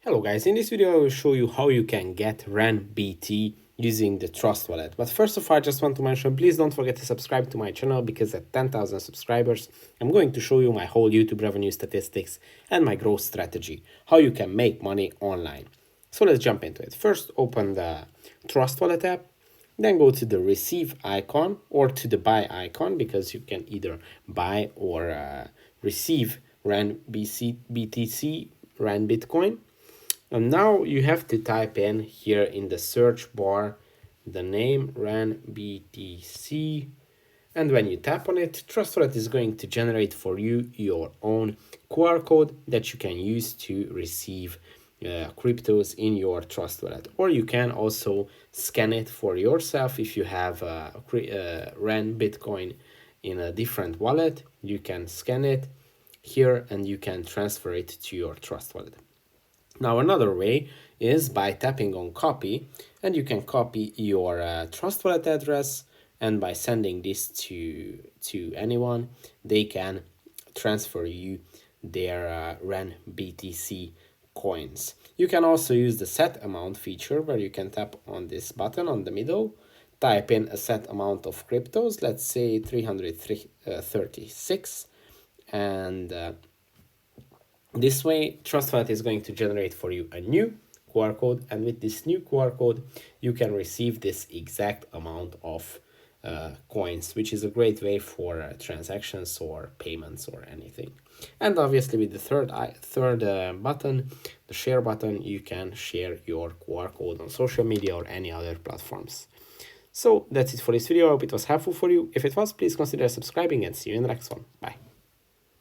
Hello guys, in this video I will show you how you can get RenBT using the Trust Wallet. But first of all, I just want to mention, please don't forget to subscribe to my channel because at 10,000 subscribers, I'm going to show you my whole YouTube revenue statistics and my growth strategy, how you can make money online. So let's jump into it. First, open the Trust Wallet app, then go to the receive icon or to the buy icon because you can either buy or receive RenBTC, Ren Bitcoin. And now you have to type in here in the search bar the name RenBTC. And when you tap on it, Trust Wallet is going to generate for you your own QR code that you can use to receive cryptos in your Trust Wallet. Or you can also scan it for yourself if you have Ren Bitcoin in a different wallet. You can scan it here and you can transfer it to your Trust Wallet. Now another way is by tapping on copy, and you can copy your Trust Wallet address, and by sending this to anyone, they can transfer you their RenBTC coins. You can also use the set amount feature where you can tap on this button on the middle, type in a set amount of cryptos, let's say 336, and this way, Trust Wallet is going to generate for you a new QR code, and with this new QR code, you can receive this exact amount of coins, which is a great way for transactions or payments or anything. And obviously, with the third button, the share button, you can share your QR code on social media or any other platforms. So that's it for this video. I hope it was helpful for you. If it was, please consider subscribing and see you in the next one. Bye.